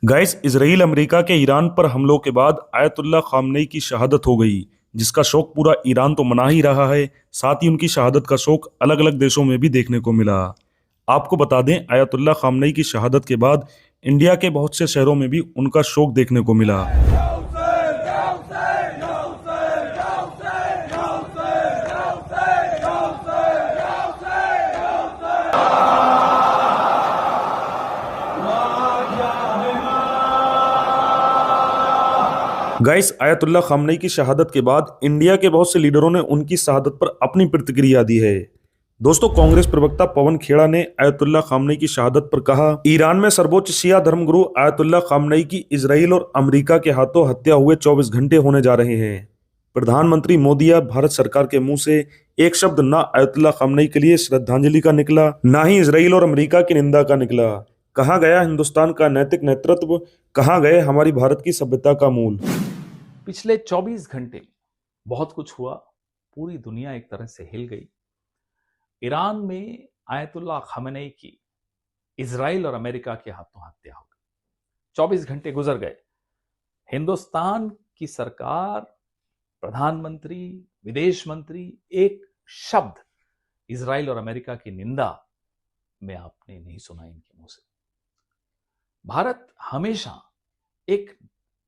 Guys, Israel America के Iran पर हमलों के बाद आयतुल्ला खामनेई की शहादत हो गई, जिसका शोक पूरा ईरान तो मना ही रहा है। साथ ही उनकी शहादत का शोक अलग अलग देशों में भी देखने को मिला। आपको बता दें, आयतुल्ला खामनेई की शहादत के बाद इंडिया के बहुत से शहरों में भी उनका शोक देखने को मिला। गाइस, आयतुल्ला खामनेई की शहादत के बाद इंडिया के बहुत से लीडरों ने उनकी शहादत पर अपनी प्रतिक्रिया दी है। दोस्तों, कांग्रेस प्रवक्ता पवन खेड़ा ने आयतुल्ला खामनेई की शहादत पर कहा, ईरान में सर्वोच्च शिया धर्मगुरु आयतुल्ला खामनेई की इजराइल और अमेरिका के हाथों हत्या हुए 24 घंटे होने जा रहे हैं। प्रधानमंत्री मोदी या भारत सरकार के मुंह से एक शब्द ना आयतुल्ला खामनेई के लिए श्रद्धांजलि का निकला, ना ही इजराइल और अमेरिका की निंदा का निकला। कहाँ गया हिंदुस्तान का नैतिक नेतृत्व, कहाँ गए हमारी भारत की सभ्यता का मूल। पिछले 24 घंटे बहुत कुछ हुआ। पूरी दुनिया एक तरह से हिल गई। ईरान में आयतुल्ला खामेनेई की इजराइल और अमेरिका के हाथों हत्या हो गई। 24 घंटे गुजर गए। हिंदुस्तान की सरकार, प्रधानमंत्री, विदेश मंत्री एक शब्द इजराइल और अमेरिका की निंदा में आपने नहीं सुना इनके मुंह से। भारत हमेशा एक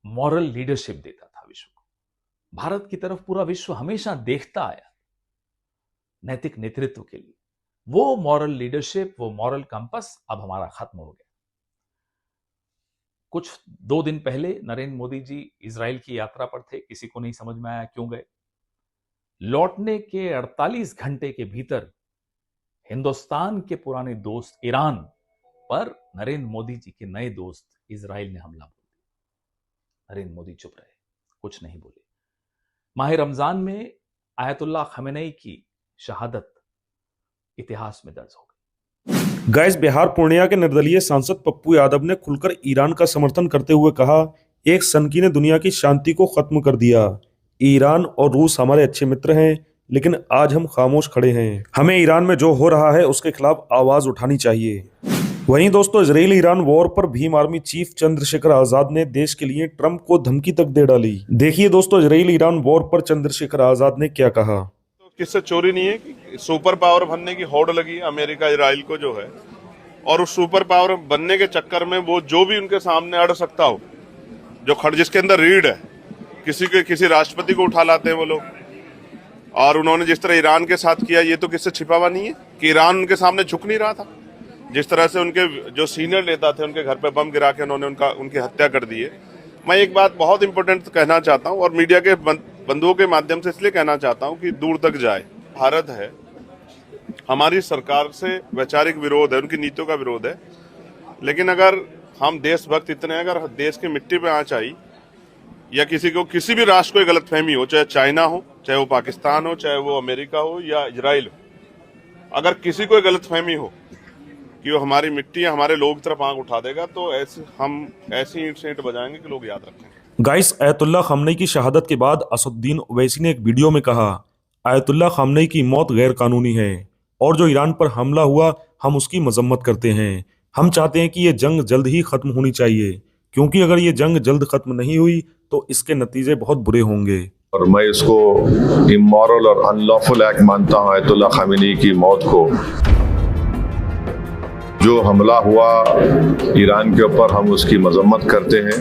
मॉरल लीडरशिप देता था विश्व को। भारत की तरफ पूरा विश्व हमेशा देखता आया नैतिक नेतृत्व के लिए। वो मॉरल लीडरशिप, वो मॉरल कंपस अब हमारा खत्म हो गया। कुछ 2 दिन पहले नरेंद्र मोदी जी इजराइल की यात्रा पर थे। किसी को नहीं समझ में आया क्यों गए। लौटने के 48 घंटे के भीतर हिंदुस्तान के पुराने दोस्त ईरान पर नरेंद्र मोदी जी के नए दोस्त इजराइल ने हमला बोल दिया। नरेंद्र मोदी चुप रहे, कुछ नहीं बोले। माह रमजान में आयतुल्ला खामेनेई की शहादत इतिहास में दर्ज हो गई। गाइस, बिहार पूर्णिया के निर्दलीय सांसद पप्पू यादव ने खुलकर ईरान का समर्थन करते हुए कहा, एक सनकी ने दुनिया की शांति को खत्म कर दिया। ईरान और रूस हमारे अच्छे मित्र हैं, लेकिन आज हम खामोश खड़े हैं। हमें ईरान में जो हो रहा है उसके खिलाफ आवाज उठानी चाहिए। वहीं दोस्तों, इजराइल ईरान वॉर पर भीम आर्मी चीफ चंद्रशेखर आजाद ने देश के लिए ट्रंप को धमकी तक दे डाली। देखिए दोस्तों, इजराइल ईरान वॉर पर चंद्रशेखर आजाद ने क्या कहा। तो किससे चोरी नहीं है कि सुपर पावर बनने की होड़ लगी अमेरिका इजराइल को जो है, और उस सुपर पावर बनने के चक्कर में वो जो भी उनके सामने अड़ सकता हो, जो जिसके अंदर रीढ़ है, किसी राष्ट्रपति को उठा लाते हैं वो लोग। और उन्होंने जिस तरह ईरान के साथ किया, ये तो किससे छिपा हुआ नहीं है कि ईरान उनके सामने झुक नहीं रहा था। जिस तरह से उनके जो सीनियर नेता थे उनके घर पे बम गिरा के उन्होंने उनकी हत्या कर दी है। मैं एक बात बहुत इंपॉर्टेंट कहना चाहता हूं, और मीडिया के बंधुओं के माध्यम से इसलिए कहना चाहता हूं कि दूर तक जाए। भारत है, हमारी सरकार से वैचारिक विरोध है, उनकी नीतियों का विरोध है। लेकिन अगर हम देशभक्त इतने, अगर देश की मिट्टी पे आंच आई या किसी भी राष्ट्र को गलतफहमी हो, चाहे चाइना हो, चाहे वो पाकिस्तान हो, चाहे वो अमेरिका हो या इजराइल हो, अगर किसी को गलतफहमी हो कि वो हमारी मिट्टी या हमारे लोग की तरफ आंख उठा देगा, तो हम ऐसी ईंट से ईंट बजाएंगे कि लोग याद रखेंगे। गाइस, आयतुल्ला खामनेई की शहादत के बाद असदुद्दीन ओवैसी ने एक वीडियो में कहा, आयतुल्ला खामनेई की मौत गैर कानूनी है और जो ईरान पर हमला हुआ हम उसकी मजम्मत करते हैं। हम चाहते हैं कि ये जंग जल्द ही खत्म होनी चाहिए, क्योंकि अगर ये जंग जल्द खत्म नहीं हुई तो इसके नतीजे बहुत बुरे होंगे। और मैं इसको इमोरल और अनलॉफुल एक्ट मानता हूँ आयतुल्ला खामेनेई की मौत को। जो हमला हुआ ईरान के ऊपर, हम उसकी मजम्मत करते हैं।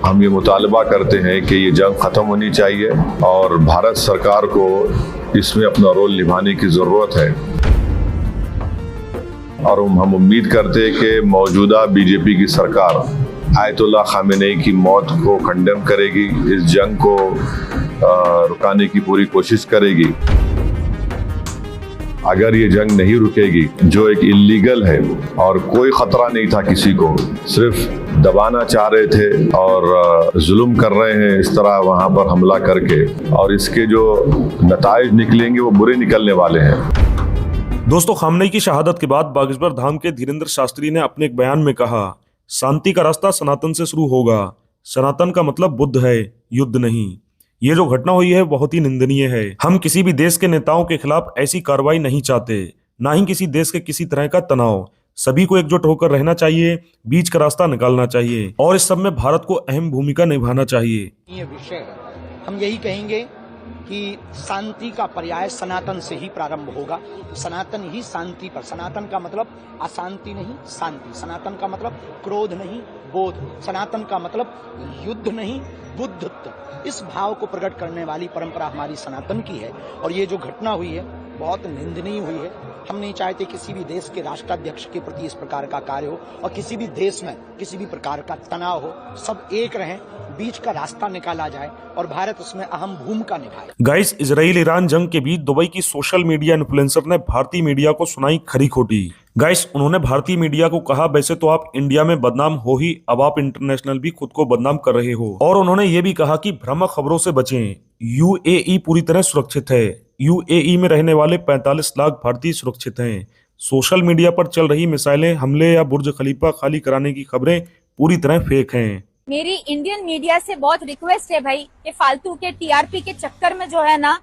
हम ये मुतालबा करते हैं कि ये जंग खत्म होनी चाहिए और भारत सरकार को इसमें अपना रोल निभाने की जरूरत है। और हम उम्मीद करते हैं कि मौजूदा बीजेपी की सरकार आयतुल्ला खामेनेई की मौत को कंडेम करेगी, इस जंग को रुकाने की पूरी कोशिश करेगी। अगर ये जंग नहीं रुकेगी, जो एक इल्लीगल है और कोई खतरा नहीं था किसी को, सिर्फ दबाना चाह रहे थे और जुल्म कर रहे हैं इस तरह वहां पर हमला करके, और इसके जो नताइज निकलेंगे वो बुरे निकलने वाले हैं। दोस्तों, खामनेई की शहादत के बाद बागेश्वर धाम के धीरेन्द्र शास्त्री ने अपने एक बयान में कहा, शांति का रास्ता सनातन से शुरू होगा। सनातन का मतलब बुद्ध है, युद्ध नहीं। ये जो घटना हुई है बहुत ही निंदनीय है। हम किसी भी देश के नेताओं के खिलाफ ऐसी कार्रवाई नहीं चाहते, ना ही किसी देश के किसी तरह का तनाव। सभी को एकजुट होकर रहना चाहिए, बीच का रास्ता निकालना चाहिए और इस सब में भारत को अहम भूमिका निभाना चाहिए। ये विषय है, हम यही कहेंगे कि शांति का पर्याय सनातन से ही प्रारंभ होगा। सनातन ही शांति पर, सनातन का मतलब अशांति नहीं शांति, सनातन का मतलब क्रोध नहीं बोध, सनातन का मतलब युद्ध नहीं बुद्धत्व। इस भाव को प्रकट करने वाली परंपरा हमारी सनातन की है और ये जो घटना हुई है बहुत निंदनीय हुई है। हम नहीं चाहते किसी भी देश के राष्ट्राध्यक्ष के प्रति इस प्रकार का कार्य हो और किसी भी देश में किसी भी प्रकार का तनाव हो, सब एक रहें, बीच का रास्ता निकाला जाए और भारत उसमें अहम भूमिका निभाए। गाइस, इजराइल ईरान जंग के बीच दुबई की सोशल मीडिया इन्फ्लुएंसर ने भारतीय मीडिया को सुनाई खरी खोटी। गाइस, उन्होंने भारतीय मीडिया को कहा, वैसे तो आप इंडिया में बदनाम हो ही, अब आप इंटरनेशनल भी खुद को बदनाम कर रहे हो। और उन्होंने ये भी कहा कि भ्रामक खबरों से बचें, यूएई पूरी तरह सुरक्षित है, यूएई में रहने वाले 45 लाख भारतीय सुरक्षित हैं। सोशल मीडिया पर चल रही मिसाइलें, हमले या बुर्ज खलीफा खाली कराने की खबरें पूरी तरह फेक हैं। मेरी इंडियन मीडिया से बहुत रिक्वेस्ट है भाई कि फालतू के टीआरपी के चक्कर में जो है ना,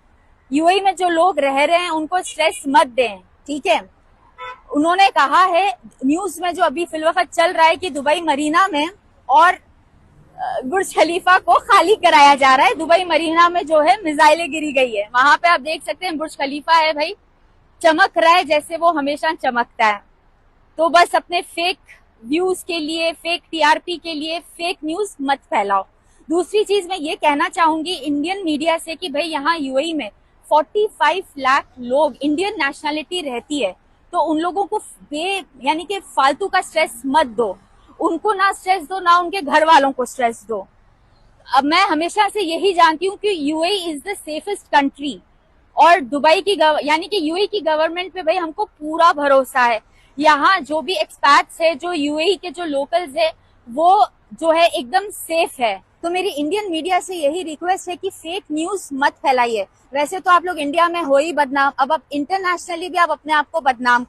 यूएई में जो लोग रह रहे हैं उनको स्ट्रेस मत दें, ठीक है। उन्होंने कहा है, न्यूज में जो अभी फिलवक्त चल रहा है कि दुबई मरीना में और बुर्ज खलीफा को खाली कराया जा रहा है। दुबई मरीना में जो है मिसाइलें गिरी गई है, वहां पे आप देख सकते हैं बुर्ज खलीफा है भाई, चमक रहा है जैसे वो हमेशा चमकता है। तो बस अपने फेक व्यूज के लिए, फेक टीआरपी के लिए फेक न्यूज मत फैलाओ। दूसरी चीज मैं ये कहना चाहूंगी इंडियन मीडिया से कि भाई यहाँ यूएई में 45 लाख लोग इंडियन नेशनलिटी रहती है, तो उन लोगों को यानी कि फालतू का स्ट्रेस मत दो, उनको ना स्ट्रेस दो ना उनके घर वालों को स्ट्रेस दो। अब मैं हमेशा से यही जानती हूँ कि UAE is the safest country और दुबई की यानी कि यूएई की गवर्नमेंट पे भाई हमको पूरा भरोसा है। यहाँ जो भी एक्सपैट्स है, जो यूएई के जो लोकल्स है, वो जो है एकदम सेफ है। तो मेरी इंडियन मीडिया से यही रिक्वेस्ट है कि फेक न्यूज मत फैलाइए। वैसे तो आप लोग इंडिया में हो ही बदनाम, अब आप इंटरनेशनली भी आप अपने आप को बदनाम करो।